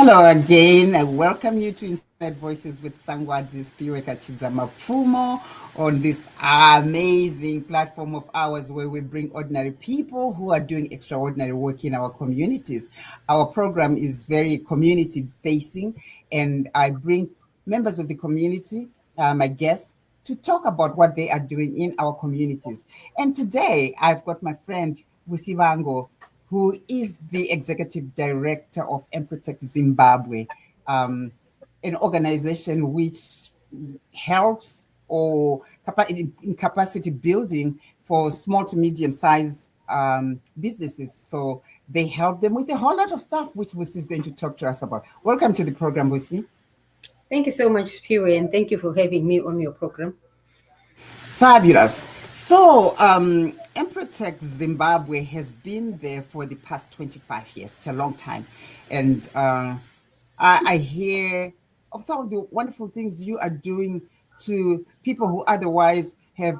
Hello again. I welcome you to Inside Voices with Sangwadzi Spiweka Mapfumo on this amazing platform of ours where we bring ordinary people who are doing extraordinary work in our communities. Our program is very community facing, and I bring members of the community, my guests, to talk about what they are doing in our communities. And today I've got my friend Busi Bango, who is the executive director of Empretec Zimbabwe, an organization which helps or in capacity building for small to medium sized businesses. So they help them with a whole lot of stuff, which Busi is going to talk to us about. Welcome to the program, Busi. Thank you so much, Spiwe, and thank you for having me on your program. Fabulous. So, Empretec Zimbabwe has been there for the past 25 years. It's a long time. And I hear of some of the wonderful things you are doing to people who otherwise have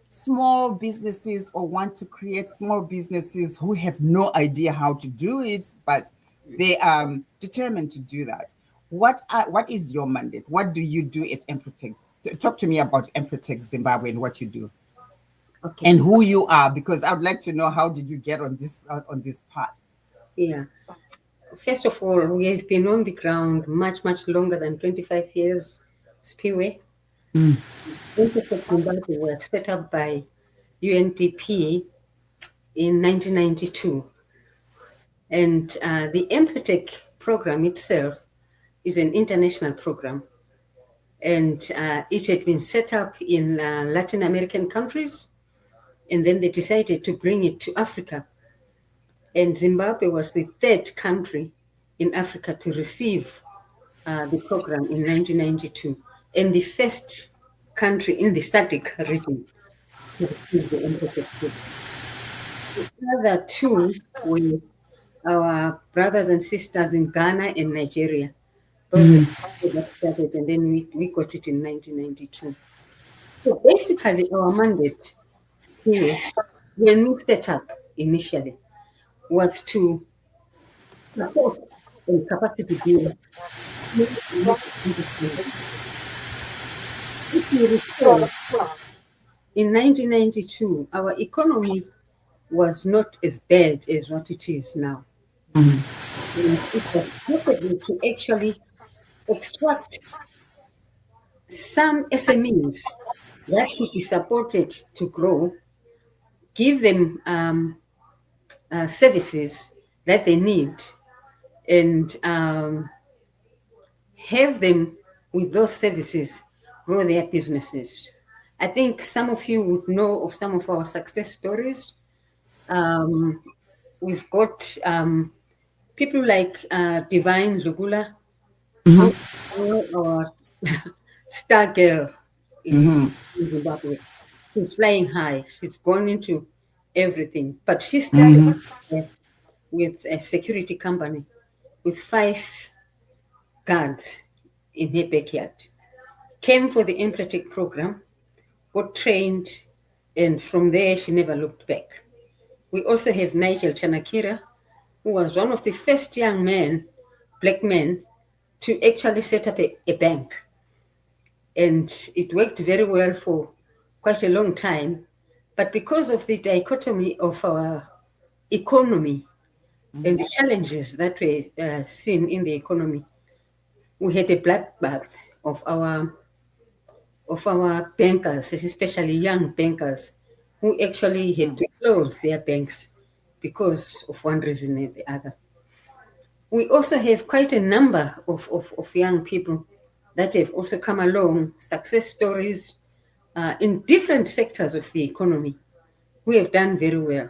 small businesses or want to create small businesses who have no idea how to do it, but they are determined to do that. What is your mandate? What do you do at Empretec? Talk to me about Empretec Zimbabwe and what you do, Okay. and who you are, because I would like to know how did you get on this path. Yeah. First of all, we have been on the ground much longer than 25 years, Spiwe. Empretec Zimbabwe was set up by UNDP in 1992. And the Empretec program itself is an international program. And it had been set up in Latin American countries, and then they decided to bring it to Africa. And Zimbabwe was the third country in Africa to receive the program in 1992, and the first country in the SADC region to receive the Empretec program. The other two were our brothers and sisters in Ghana and Nigeria. Those that started, and then we got it in 1992. So basically, our mandate here, when we set up initially, was to support and capacity build. If you recall, in 1992, our economy was not as bad as what it is now. And it was possible to actually extract some SMEs that should be supported to grow, give them services that they need, and have them with those services grow their businesses. I think some of you would know of some of our success stories. We've got people like Divine Lugula, our star girl in Zimbabwe. She's flying high. She's gone into everything. But she started with a security company with 5 guards in her backyard. Came for the Empretec program, got trained, and from there she never looked back. We also have Nigel Chanakira, who was one of the first young men, black men, to actually set up a bank. And it worked very well for quite a long time. But because of the dichotomy of our economy and the challenges that were seen in the economy, we had a bloodbath of our bankers, especially young bankers, who actually had to close their banks because of one reason or the other. We also have quite a number of young people that have also come along, success stories in different sectors of the economy who have done very well.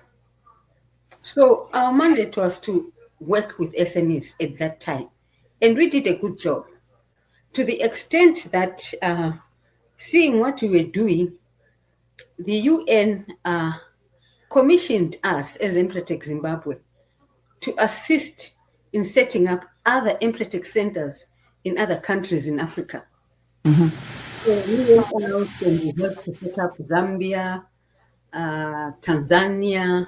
So our mandate was to work with SMEs at that time, and we did a good job to the extent that seeing what we were doing, the UN commissioned us as Empretec Zimbabwe to assist in setting up other Empretec centers in other countries in Africa. So we went out and we helped to set up Zambia, Tanzania,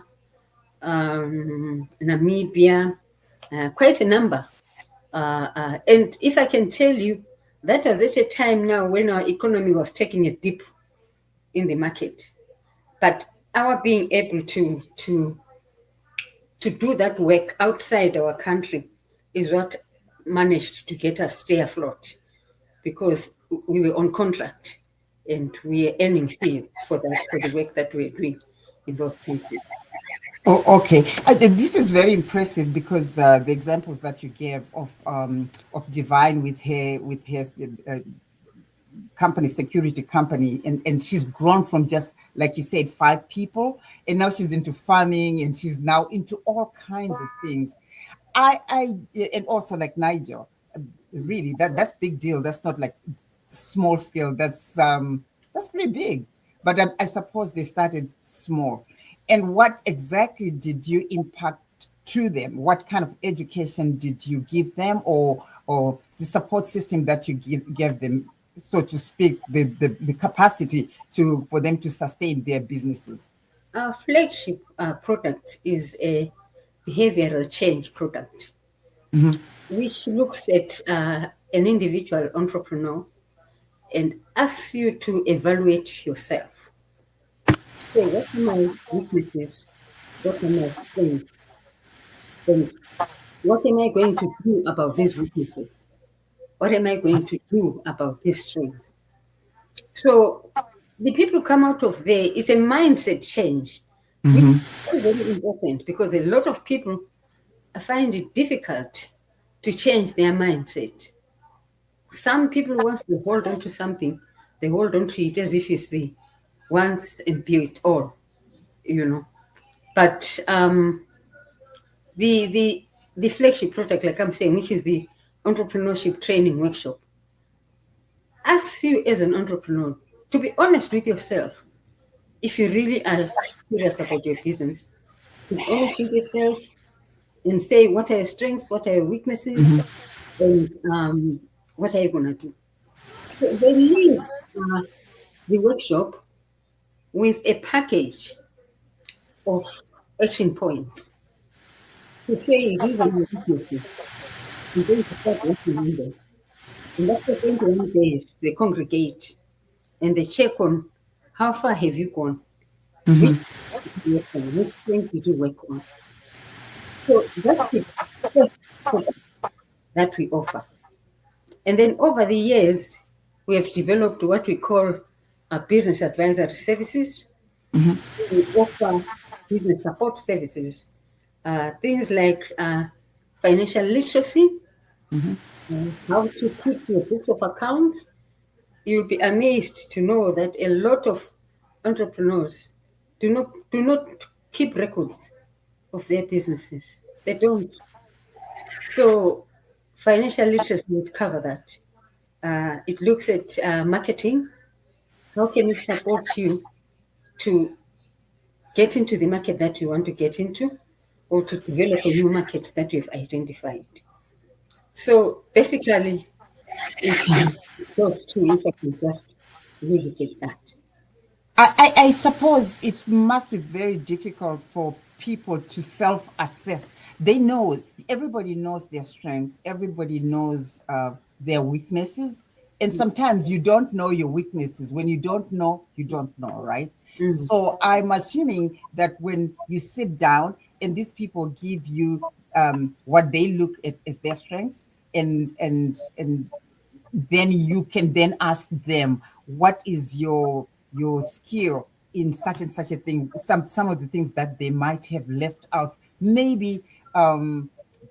Namibia, quite a number And if I can tell you, that was at a time now when our economy was taking a dip in the market. But our being able to do that work outside our country is what managed to get us stay afloat, because we were on contract and we are earning fees for that, for the work that we're doing in those countries. Oh, okay. This is very impressive because the examples that you gave of Divine with her company, security company, and she's grown from just like you said 5 people, and now she's into farming, and she's now into all kinds of things. I and also like Nigel, really that's big deal. That's not like small scale. That's pretty big. But I suppose they started small. And what exactly did you impart to them? What kind of education did you give them, or the support system that you gave them, so to speak, the capacity to for them to sustain their businesses? Our flagship product is a behavioral change product, which looks at an individual entrepreneur and asks you to evaluate yourself. Say, what are my weaknesses? What are my strengths? And what am I going to do about these weaknesses? What am I going to do about these strengths? So the people come out of there, it's a mindset change, which is very, very important, because a lot of people find it difficult to change their mindset. Some people, once they hold on to something, they hold on to it as if it's the once and be it all, you know. But the flagship product, like I'm saying, which is the entrepreneurship training workshop, asks you as an entrepreneur to be honest with yourself. If you really are serious about your business, to be honest with yourself and say what are your strengths, what are your weaknesses, and what are you going to do. So they leave the workshop with a package of action points to say these are my weaknesses. I'm going to start working on them. And after 21 days, they congregate and they check on how far have you gone? Which did you work on? Which strength did you work on? So that's the first product that we offer. And then over the years, we have developed what we call business advisory services. We offer business support services, things like financial literacy, how to keep your books of accounts. You'll be amazed to know that a lot of entrepreneurs do not keep records of their businesses. They don't. So financial literacy would cover that. It looks at marketing. How can we support you to get into the market that you want to get into, or to develop a new market that you've identified? So basically, it's those two, if I can just really take that. I suppose it must be very difficult for people to self-assess. They know, everybody knows their strengths, everybody knows their weaknesses, and sometimes you don't know your weaknesses. When you don't know, you don't know, right? Mm. So I'm assuming that when you sit down and these people give you what they look at as their strengths, and then you can then ask them, what is your skill in such and such a thing, some of the things that they might have left out, maybe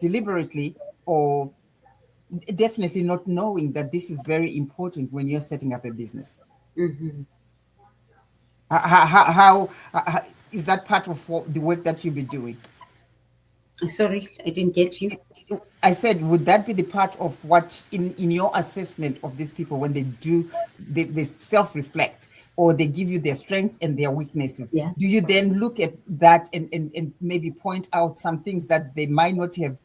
deliberately, or definitely not knowing that this is very important when you're setting up a business. Mhm. How is that part of the work that you'll be doing? Sorry, I didn't get you. I said, would that be the part of what in your assessment of these people when they do, they self-reflect, or they give you their strengths and their weaknesses? Yeah. Do you then look at that and maybe point out some things that they might not have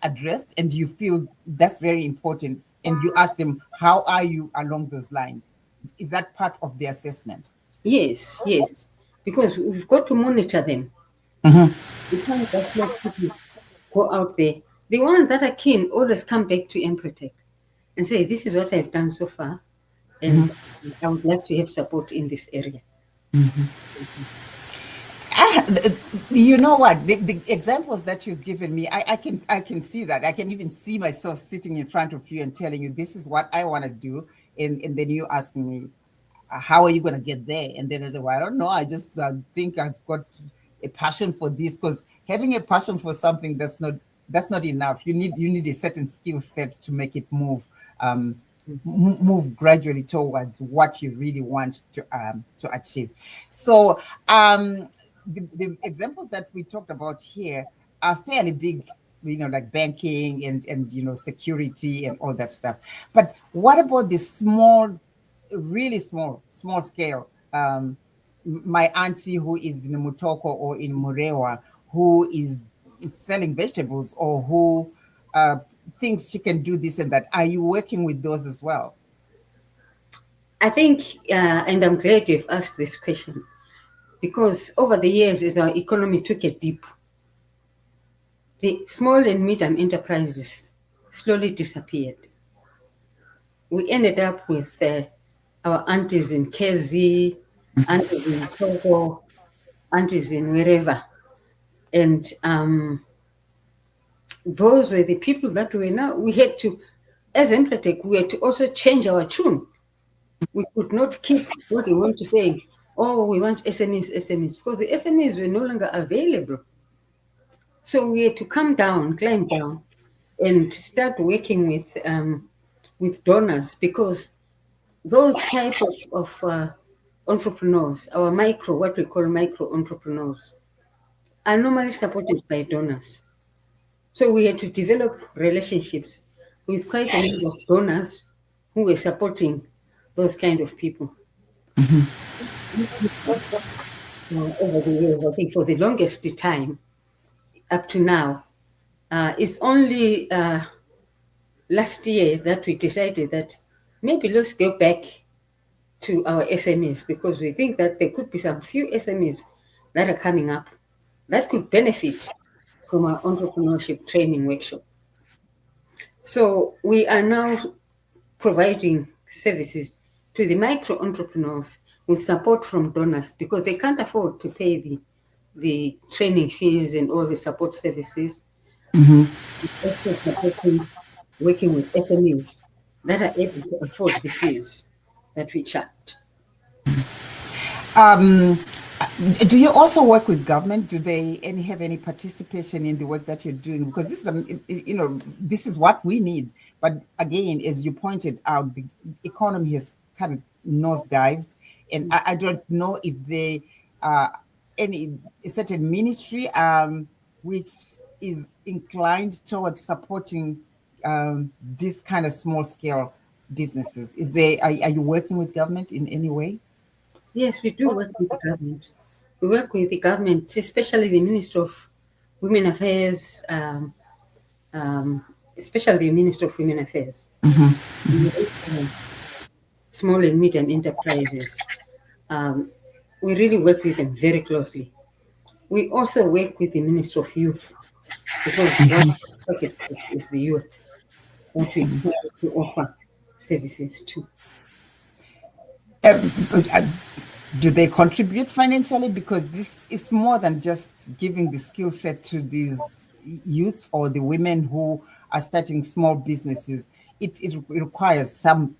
addressed, and you feel that's very important, and you ask them, how are you along those lines? Is that part of the assessment? Yes, yes. Because we've got to monitor them. We can't just let people go out there. the ones that are keen always come back to Empretec and say, this is what I've done so far, and I would like to have support in this area. Ah, you know what? The examples that you've given me, I can see that. I can even see myself sitting in front of you and telling you this is what I want to do, and then you asking me, how are you going to get there? And then I say, well, I don't know. I just think I've got a passion for this, because having a passion for something, that's not enough. You need a certain skill set to make it move gradually towards what you really want to achieve. So the examples that we talked about here are fairly big, like banking and security and all that stuff. But what about the small, really small scale? My auntie who is in Mutoko or in Murewa, who is selling vegetables, or who thinks she can do this and that. Are you working with those as well? I think, and I'm glad you've asked this question, because over the years, as our economy took a dip, the small and medium enterprises slowly disappeared. We ended up with our aunties in Kezi, aunties in Togo, aunties in wherever. And those were the people that we had to, as Empretec, we had to also change our tune. We could not keep what we want to say, oh, we want SMEs, because the SMEs were no longer available. So we had to climb down, and start working with donors, because those type of entrepreneurs, what we call micro entrepreneurs, are normally supported by donors. So we had to develop relationships with quite a number of donors who were supporting those kind of people. Over the years, I think for the longest time, up to now, it's only last year that we decided that maybe let's go back to our SMEs, because we think that there could be some few SMEs that are coming up that could benefit from our entrepreneurship training workshop. So we are now providing services to the micro entrepreneurs with support from donors, because they can't afford to pay the training fees and all the support services. Also supporting, working with SMEs that are able to afford the fees that we charge. Um, do you also work with government? Do they have any participation in the work that you're doing? Because this is, this is what we need. But again, as you pointed out, the economy has kind of nosedived, and I don't know if they any a certain ministry which is inclined towards supporting this kind of small scale businesses. Are you working with government in any way? Yes, we do work with the government. We work with the government, especially the Minister of Women Affairs, especially the Minister of Women Affairs, small and medium enterprises. We really work with them very closely. We also work with the Minister of Youth, because one of the target groups is the youth that we try to offer services to. Uh, do they contribute financially? Because this is more than just giving the skill set to these youths or the women who are starting small businesses. It requires some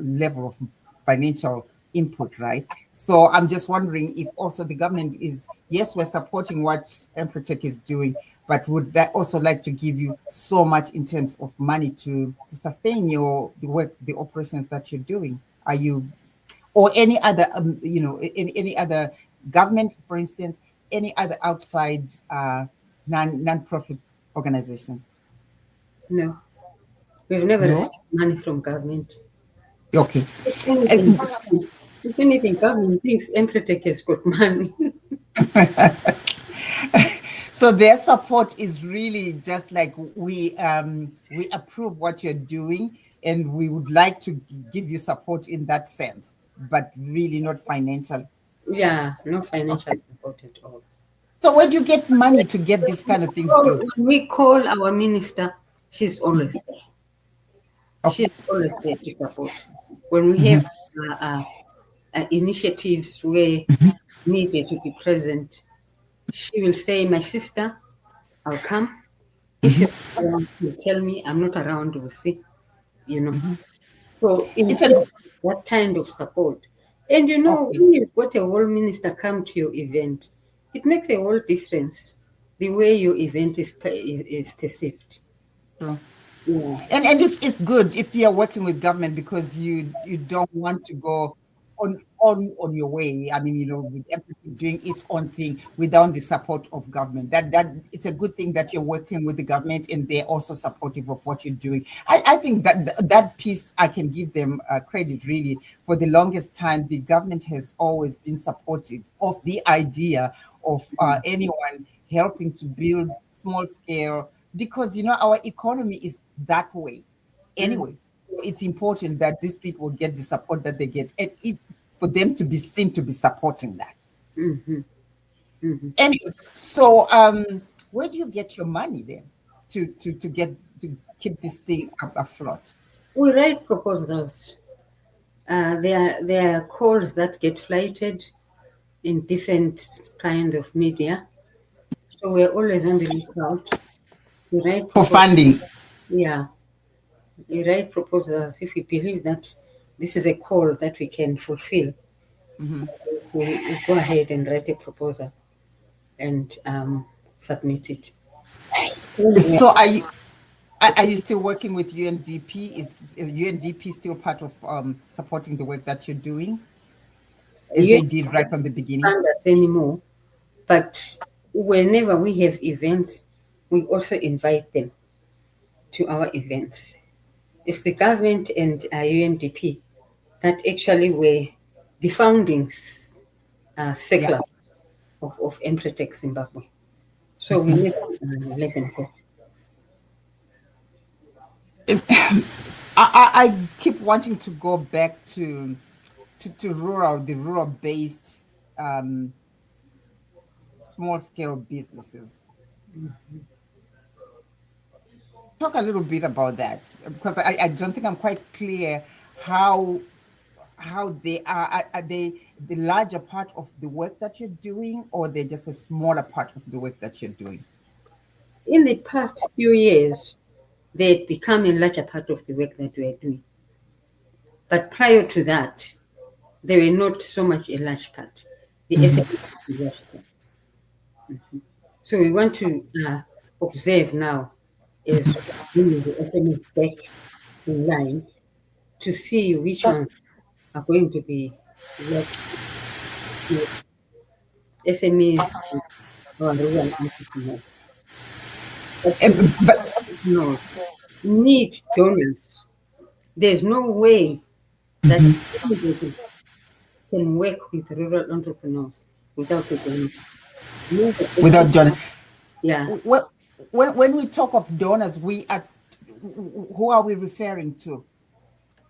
level of financial input, right? So I'm just wondering if also the government is, yes, we're supporting what Empretec is doing, but would that also like to give you so much in terms of money to sustain the work, the operations that you're doing? Are you, or any other, any other government, for instance, any other outside non-profit organizations? No, we've never No. received money from government. Okay. If anything, if anything, government thinks Empretec has got money. So their support is really just like, we approve what you're doing, and we would like to give you support in that sense, but really not financial. Yeah, no financial Okay. support at all. So where do you get money to get these kind of things through? When we call our minister, she's always there. Okay. She's always there to support. When we have initiatives where needed to be present, she will say, "My sister, I'll come. If you're not around, you tell me I'm not around, we'll see, you know." So in It's a that kind of support. And okay. when you've got a whole minister come to your event, it makes a whole difference the way your event is perceived. True. Yeah. And it's good if you're working with government because you don't want to go on your way. I mean, with everything doing its own thing without the support of government. That it's a good thing that you're working with the government and they're also supportive of what you're doing. I think that piece I can give them credit really. For the longest time, the government has always been supportive of the idea of anyone helping to build small scale because our economy is that way Mm, anyway. So it's important that these people get the support that they get, and for them to be seen to be supporting that. mhm, mhm. Anyway, so where do you get your money then to keep this thing up afloat? We write proposals. There are calls that get flighted in different kind of media. So we're always on the lookout. We write For proposals. funding? Yeah, we write proposals if we believe that this is a call that we can fulfill. We go ahead and write a proposal and submit it. Yeah. So are you still working with UNDP? Is UNDP still part of supporting the work that you're doing, as You they did right from the beginning? can't us anymore, but whenever we have events, we also invite them to our events. It's the government and UNDP that actually were the founding Yeah. circles of Empretec Zimbabwe. So we never let them go. I keep wanting to go back to the rural based small scale businesses. Talk a little bit about that because I don't think I'm quite clear how they are they the larger part of the work that you're doing, or they're just a smaller part of the work that you're doing? In the past few years, they had become a larger part of the work that we are doing. But prior to that, they were not so much a large part. The SMEs were there. So we want to observe now is bringing the SMEs back in line to see which ones are going to be left with SMEs or rural entrepreneurs. But the rural But entrepreneurs need donors. There's no way that anybody can work with rural entrepreneurs without a donor. without John, Yeah, when we talk of donors, we are who are we referring to?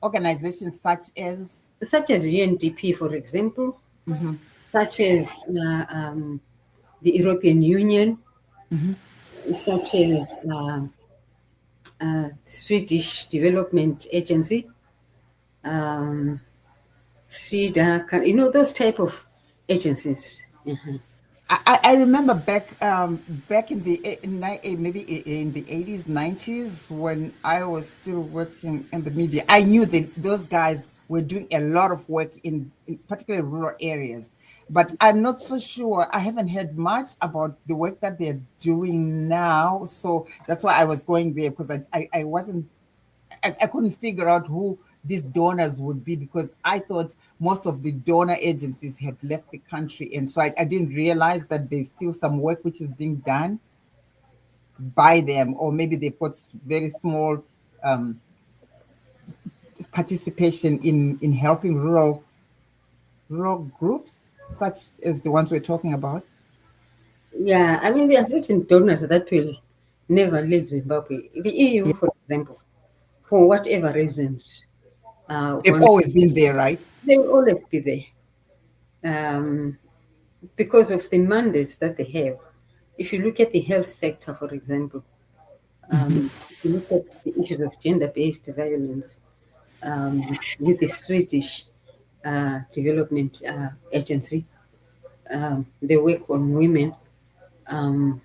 Organizations such as such as UNDP, for example, such as the European Union, such as Swedish Development Agency, um, SIDA, those type of agencies. Mhm. I remember back in maybe in the 80s 90s when I was still working in the media. I knew that those guys were doing a lot of work in particularly rural areas, but I'm not so sure. I haven't heard much about the work that they're doing now, so that's why I was going there because I wasn't I couldn't figure out who these donors would be because I thought most of the donor agencies had left the country. And so I didn't realize that there's still some work which is being done by them, or maybe they've got very small um, participation in helping rural groups, such as the ones we're talking about. Yeah, I mean, there are certain donors that will never leave Zimbabwe. The EU, Yeah. for example, for whatever reasons, They've when always been there, right? they will always be there. Um, because of the mandates that they have. If you look at the health sector, for example, if you look at the issues of gender-based violence, with the Swedish Development Agency, they work on women. Um,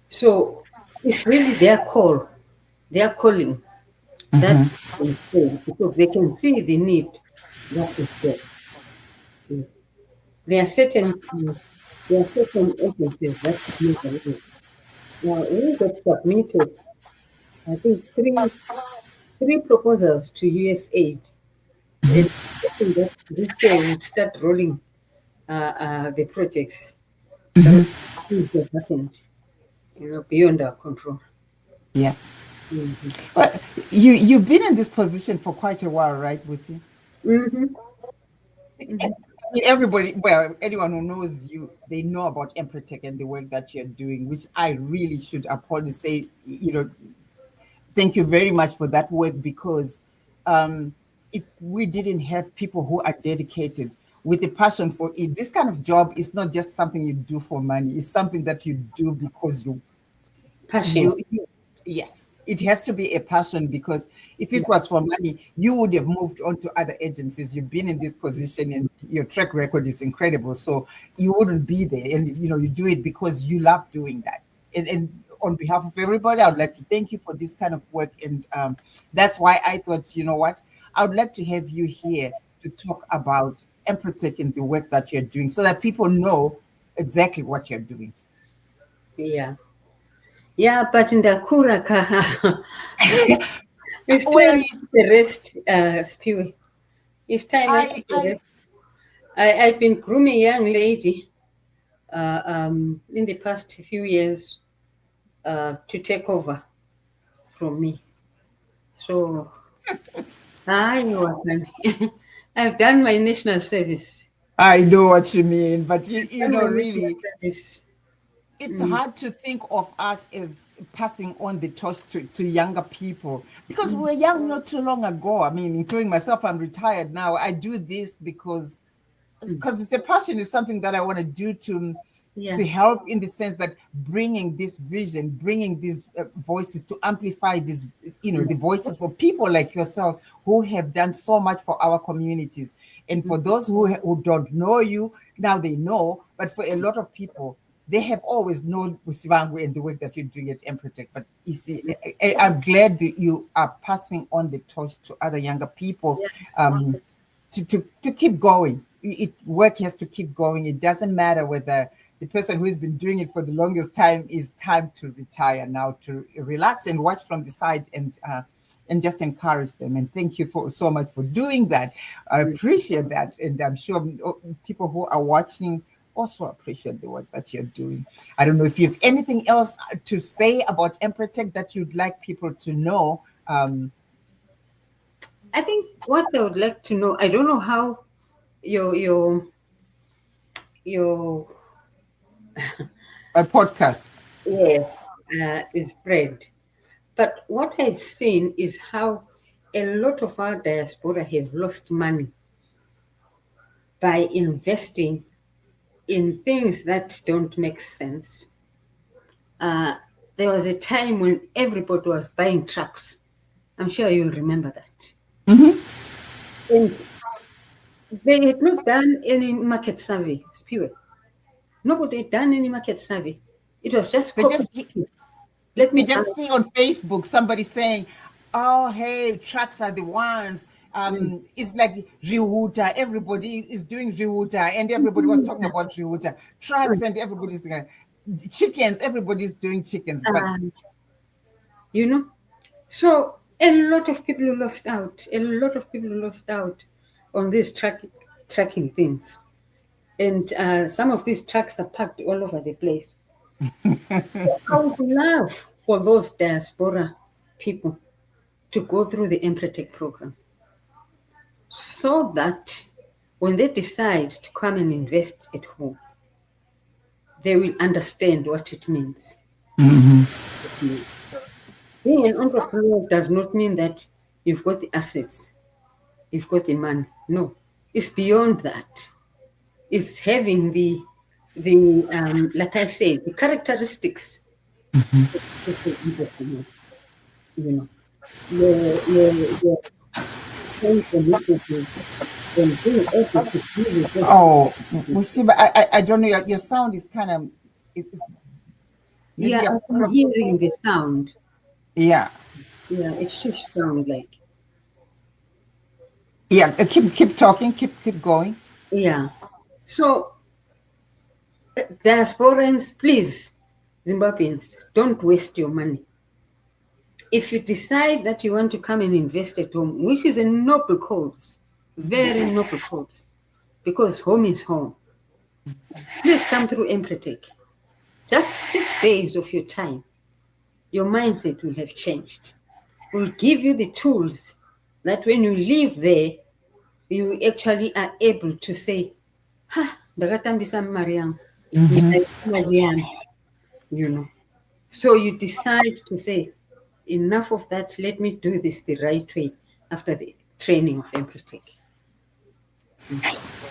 so it's really their call, their calling that they say, because they can see the need that is there. There are certain agencies that make a law. Now, we got submitted, I think, three proposals to USAID, and hoping that this year we'll start rolling the projects. But things have happened, beyond our control. Yeah. Mm-hmm. Well, you've been in this position for quite a while, right, Busi? Mm-hmm. Everybody, well, anyone who knows you, they know about Empretec and the work that you're doing, which I really should applaud say, thank you very much for that work because if we didn't have people who are dedicated with a passion for it, this kind of job is not just something you do for money. It's something that you do because Passion. you yes, it has to be a passion because if Yeah. it was for money you would have moved on to other agencies. You've been in this position and your track record is incredible, so you wouldn't be there. And you do it because you love doing that. And on behalf of everybody, I would like to thank you for this kind of work. And that's why I thought, you know what, I would like to have you here to talk about Empretec and the work that you're doing so that people know exactly what you're doing. Yeah. Yeah, but in the Kuraka, it's Well, time to rest, Spiwi. It's time I I took a rest. I've been grooming a young lady in the past few years to take over from me. So, you are fine. I've done my national service. I know what you mean, but Done my national really, service. it's Mm. hard to think of us as passing on the torch to younger people because we were young not too long ago. I mean, including myself, I'm retired now. I do this because it's a passion. It's something that I want to do Yeah. to help in the sense that bringing this vision, bringing these voices to amplify this, the voices for people like yourself who have done so much for our communities. And for those who don't know you, now they know. But for a lot of people, they have always known Bango and the work that you're doing at Empretec. But you see, I'm glad that you are passing on the torch to other younger people. Yeah. To keep going. Work has to keep going. It doesn't matter whether the person who's been doing it for the longest time is time to retire now, to relax and watch from the side and just encourage them. And thank you for so much for doing that. I appreciate that, and I'm sure people who are watching also appreciate the work that you're doing. I don't know if you have anything else to say about Empretec that you'd like people to know. I think what I would like to know, I don't know how your A podcast. yes is spread, but what I've seen is how a lot of our diaspora have lost money by investing in things that don't make sense. Uh, there was a time when everybody was buying trucks. I'm sure you'll remember that. And they had not done any market survey, Spiwe. Nobody had done any market survey. It was just They copy. just Let they me just see on Facebook somebody saying, "Oh, hey, trucks are the ones." It's like Rihuta. Everybody is doing Rihuta, and everybody was talking about Rihuta. Trucks, and everybody's chickens. Everybody's doing chickens, but uh, you know, so a lot of people lost out. A lot of people lost out on these tracking things. And some of these trucks are packed all over the place. So I would love for those diaspora people to go through the Empretec program so that when they decide to come and invest at home, they will understand what it means. Being an entrepreneur does not mean that you've got the assets, you've got the money. No, it's beyond that. It's having the like I say, the characteristics of social entrepreneurs, you know, your sense and initiative and being able to deal with what Oh, you. we see, but I don't know. Your sound is kind of, maybe Yeah, I'm hearing the sound. yeah, Yeah, it should sound like. yeah. Keep talking. Keep going. Yeah. So, diasporans, please, Zimbabweans, don't waste your money. If you decide that you want to come and invest at home, which is a noble cause, very noble cause, because home is home, please come through Empretec. Just 6 days of your time, your mindset will have changed. We'll give you the tools that when you leave there, you actually are able to say, ha, ndakatambisa mari yangu, you know. So you decide to say, enough of that, let me do this the right way after the training of Empretec.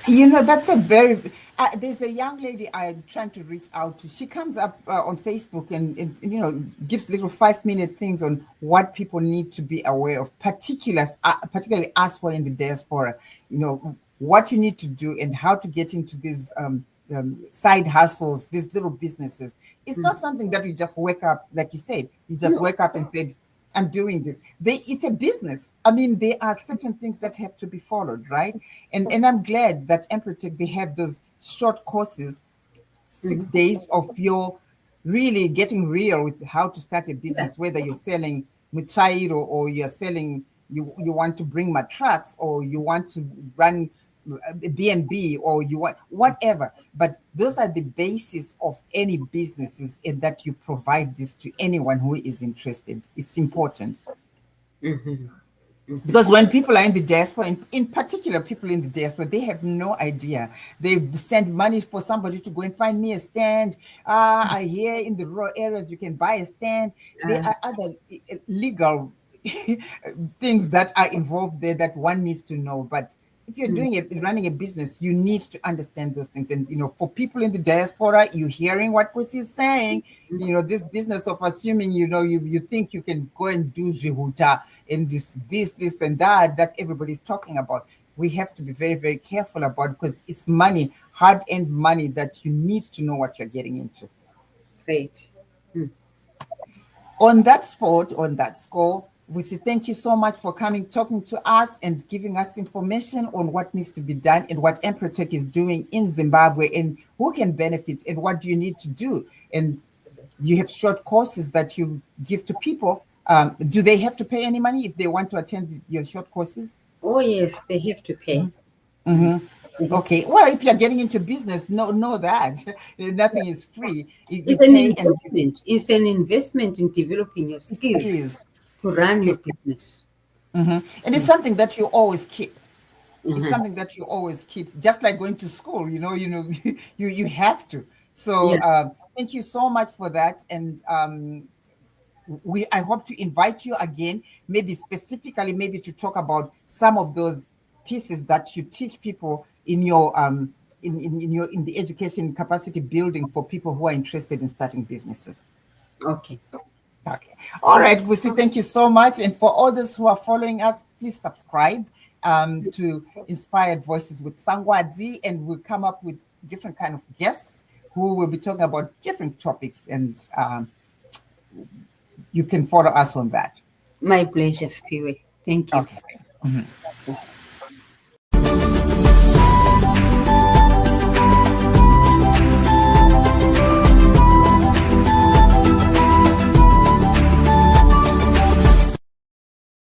That's a very. There's a young lady I'm trying to reach out to. She comes up on Facebook and gives little 5-minute things on what people need to be aware of, particularly us who are in the diaspora. What you need to do and how to get into these side hustles, these little businesses. It's not something that you just wake up, like you said. You just wake up and said, I'm doing this. It's a business. I mean, there are certain things that have to be followed, right? And I'm glad that Empretec, they have those short courses, 6 days of your really getting real with how to start a business, whether you're selling muchairo or you're selling, you want to bring my trucks or you want to run B&B or you want whatever. But those are the basis of any businesses, and that you provide this to anyone who is interested. It's important. Because when people are in the diaspora, in particular people in the diaspora, they have no idea. They send money for somebody to go and find me a stand. I hear in the rural areas you can buy a stand. There are other legal things that are involved there that one needs to know. But if you're running a business, you need to understand those things. And for people in the diaspora, you're hearing what Busi is saying. This business of assuming you think you can go and do jihuta and this and that everybody's talking about. We have to be very, very careful about, because it's money, hard-earned money, that you need to know what you're getting into. Great. On that score, we say thank you so much for coming, talking to us and giving us information on what needs to be done and what Empretec is doing in Zimbabwe and who can benefit and what do you need to do. And you have short courses that you give to people. Do they have to pay any money if they want to attend your short courses? Oh, yes, they have to pay. Okay. Well, if you're getting into business, know that nothing is free. It's an investment. It's an investment in developing your skills to run your business. And it's something that you always keep. It's something that you always keep, just like going to school. You have to. So thank you so much for that. And I hope to invite you again, maybe specifically, maybe to talk about some of those pieces that you teach people in your in the education capacity building for people who are interested in starting businesses. Okay. All right, Busi, thank you so much. And for all those who are following us, please subscribe to Inspired Voices with Sangwadzi, and we'll come up with different kind of guests who will be talking about different topics, and you can follow us on that. My pleasure, Spiwe. Thank you. Okay.